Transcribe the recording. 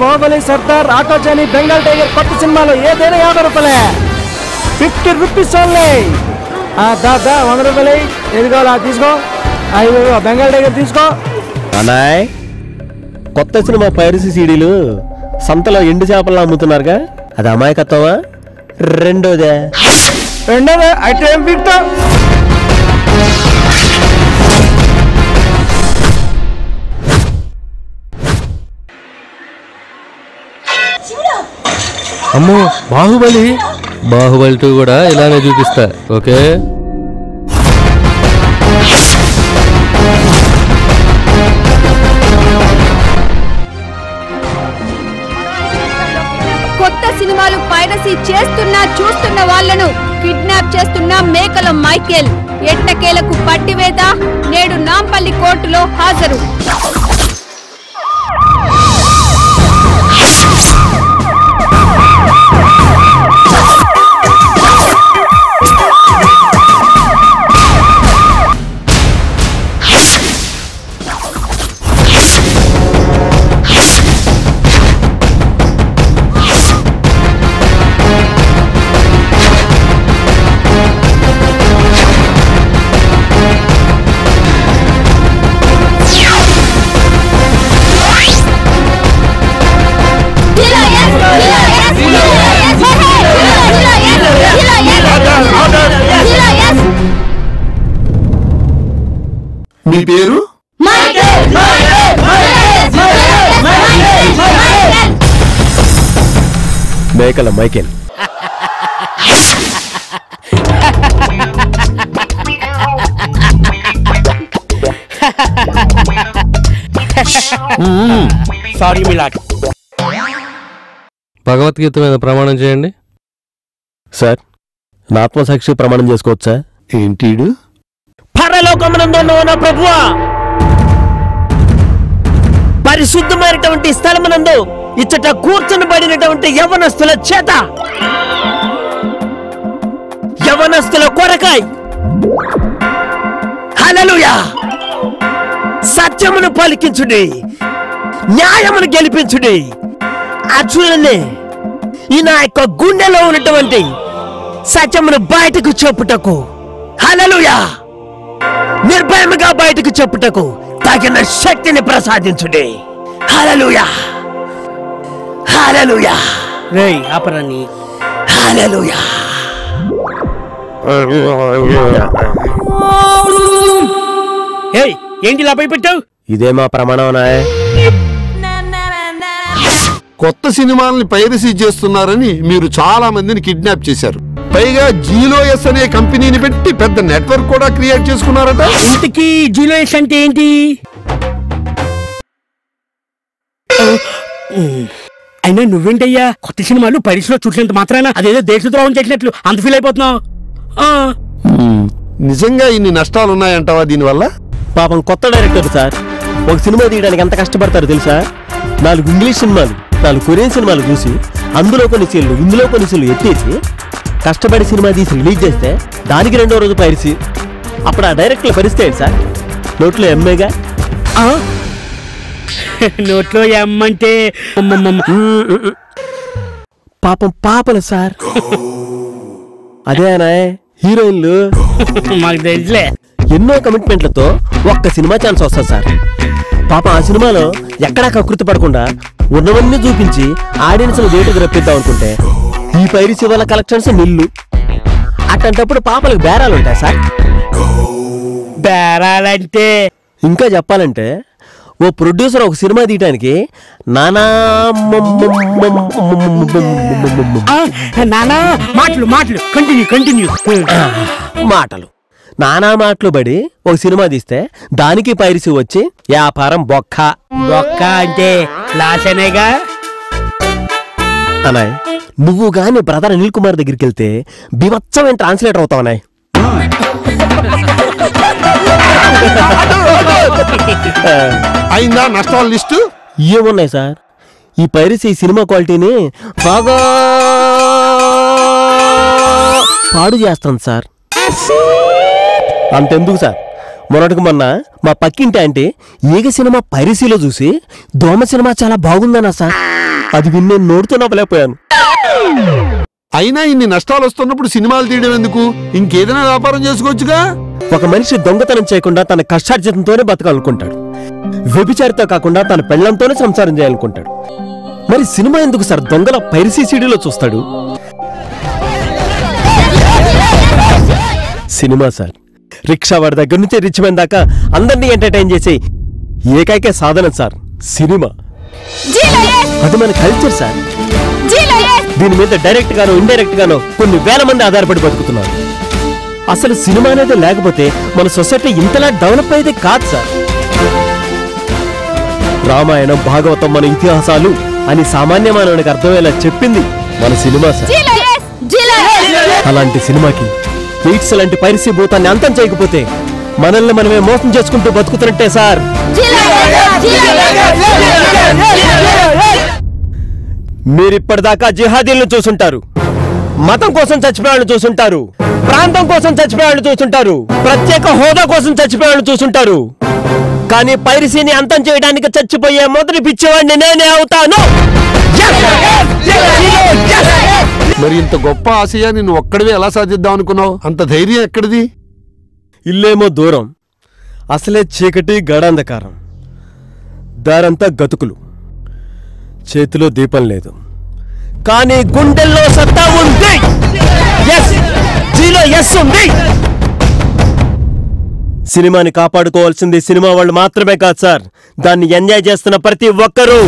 Baahubali, Sardar, auto Johnny, Bengal tiger కొత్త సినిమాలో ఏదైనా 50 రూపాయలే, 50 రూపీస్ ఓన్లీ. దా 100 రూపాయలు ఎదుగోలా తీసుకో. బెంగాల్ టైగర్ తీసుకో. అన్నాయ్, కొత్త సినిమా పైరసీ సీడీలు సంతలో ఎండు చేపలను అమ్ముతున్నారుగా, అది అమాయకత్వమా? రెండోదే అయితే ఏం పీక్తా? అమ్మో, బాహుబలి 2 కూడా ఇలానే చూపిస్తా. ఓకే, కొత్త సినిమాలు పైరసీ చేస్తున్నా చూస్తున్న వాళ్లను కిడ్నాప్ చేస్తున్న మేకల మైకేల్ ఎట్టకేలకు పట్టివేత నేడు నాంపల్లి కోర్టులో హాజరు. మీ పేరు? మేకల మైకేల్. Sorry my lord. భగవద్గీత మీద ప్రమాణం చేయండి. సార్, నా ఆత్మసాక్షి ప్రమాణం చేసుకోవచ్చా? ఏంటీడు? పరలోకమునందున్న ప్రభువా, పరిశుద్ధమైనటువంటి స్థలమునందు ఇచ్చట కూర్చుని పడినటువంటి యవనస్తుల చేత యవనస్తుల కొరకై హల్లెలూయా సత్యమును పలికించుడి, న్యాయమును గెలిపించుడి. చూడండి, ఈ నా యొక్క గుండెలో ఉన్నటువంటి సత్యమును బయటకు చెప్పుటకు, హల్లెలూయా నిర్భయముగా బయటకు చెప్పుటకు తగిన శక్తిని ప్రసాదించుడి. హల్లెలూయా హల్లెలూయా. రేయ్ ఆపరాని. హల్లెలూయా. ఏయ్, ఏంటి ఇలా భయపెట్టావు? ఇదే మా ప్రమాణం. కొత్త సినిమాలని పైరసీ చేస్తున్నారని మీరు చాలా మందిని కిడ్నాప్ చేశారు. పైగా జీలోఎస్ అనే కంపెనీని పెట్టి పెద్ద నెట్వర్క్ కూడా క్రియేట్ చేసుకున్నారట. ఇంతకీ జీలోఎస్ అంటే ఏంటి? అయినా నువ్వేంటయ్యా కొత్త సినిమాలు పైరసీలో చూసినంత మాత్రాన అదేదో దేశద్రోహం చేసినట్లు అంత ఫీల్ అయిపోతున్నావు? నిజంగా ఇన్ని నష్టాలున్నాయంటావా దీనివల్ల? పాపం కొత్త డైరెక్టర్ సార్, ఒక సినిమా తీయడానికి ఎంత కష్టపడతారో తెలుసా? 4 ఇంగ్లీష్ సినిమాలు, 4 కొరియన్ సినిమాలు చూసి అందులో కొన్ని సీన్లు ఇందులో కొన్ని సీన్లు ఎత్తేసి కష్టపడి సినిమా తీసి రిలీజ్ చేస్తే దానికి 2వ రోజు పైరసీ. అప్పుడు ఆ డైరెక్టర్ల పరిస్థితి ఏంటి సార్? నోట్లో ఎమ్మేగా. నోట్లో ఎమ్మంటే పాపం పాపలు సార్. అదేనా హీరోయిన్లు మాకు తెలుసులే. ఎన్నో కమిట్మెంట్లతో ఒక్క సినిమా ఛాన్స్ వస్తుంది సార్. పాపం ఆ సినిమాలో ఎక్కడా కకృతి పడకుండా ఉన్నవన్నీ చూపించి ఆడియన్స్ వేటుకు రప్పిద్దాం అనుకుంటే ఈ పైరసీ వల్ల కలెక్షన్స్ నిల్లు. అట్లాంటప్పుడు పాపలకు బేరాలు ఉంటాయి సార్. బేరాలంటే ఇంకా చెప్పాలంటే ఓ ప్రొడ్యూసర్ ఒక సినిమా తీయడానికి నానా నానా మాటలు పడి ఒక సినిమా తీస్తే దానికి పైరసీ వచ్చి వ్యాపారం బొక్క. బొక్క అంటే లాసనేగా. అనాయ్, నువ్వు గాని బ్రదర్ అనిల్ కుమార్ దగ్గరికి వెళ్తే బీభత్సమైన ట్రాన్స్లేటర్ అవుతావు అనాయ్. అయిందా నష్టాల లిస్టు? ఏమున్నాయి సార్, ఈ పైరసీ సినిమా క్వాలిటీని బాగా పాడు చేస్తాను సార్. అంతెందుకు సార్, మొన్నటికి మొన్న మా పక్కింటి ఆంటీ ఈగ సినిమా పైరసీలో చూసి దోమ సినిమా చాలా బాగుందన్నా సార్. అది విన్నే నోటితో నవ్వలేకపోయాను. అయినా ఇన్ని నష్టాలు వస్తున్నప్పుడు సినిమాలు తీయడం ఎందుకు? ఇంకేదైనా వ్యాపారం చేసుకోవచ్చుగా. ఒక మనిషి దొంగతనం చేయకుండా తన కష్టార్జితంతోనే బతకాలనుకుంటాడు. వ్యభిచారితో కాకుండా తన పెళ్లంతోనే సంసారం చేయాలనుకుంటాడు. మరి సినిమా ఎందుకు సార్ దొంగల పైరసీ సీడీలో చూస్తాడు? సినిమా సార్ రిక్షా వాడి దగ్గర నుంచి రిచ్ మ్యాన్ దాకా అందరినీ ఎంటర్టైన్ చేసే ఏకైక సాధనం సార్ సినిమా. అది మన కల్చర్ సార్. దీని మీద డైరెక్ట్ గానో ఇండైరెక్ట్ గానో కొన్ని వేల మంది ఆధారపడి బతుకుతున్నారు. అసలు సినిమా అనేది లేకపోతే మన సొసైటీ ఇంతలా డెవలప్ అయితే కాదు సార్. రామాయణం భాగవతం మన ఇతిహాసాలు అని సామాన్య మానవునికి అర్థమయ్యేలా చెప్పింది మన సినిమా సార్. అలాంటి సినిమాకి ఎయిడ్స్ లాంటి పైరసీ భూతాన్ని అంతం చేయకపోతే మనల్ని మనమే మోసం చేసుకుంటూ బతుకుతున్నట్టే సార్. మీరిప్పటిదాకా జిహాదీలను చూసుంటారు, మతం కోసం చచ్చిపోయాళ్ళు చూసుంటారు, ప్రాంతం కోసం చచ్చిపోయాళ్ళు చూసుంటారు, ప్రత్యేక హోదా కోసం చచ్చిపోయాళ్ళు చూసుంటారు. కానీ పైరసీని అంతం చేయడానికి చచ్చిపోయే మొదటి పిచ్చేవాడిని నేనే అవుతాను. మరి ఇంత గొప్ప ఆశయాన్ని నువ్వు ఒక్కడివే ఎలా సాధిద్దాం అనుకున్నావు? అంత ధైర్యం ఎక్కడిది? ఇల్లేమో దూరం, అసలే చీకటి గడాంధకారం, దారంతా గతుకులు, చేతిలో దీపం లేదు, కానీ గుండెల్లో సత్తా ఉంది. సినిమాని కాపాడుకోవాల్సింది సినిమా వాళ్ళు మాత్రమే కాదు సార్, దాన్ని ఎంజాయ్ చేస్తున్న ప్రతి ఒక్కరూ.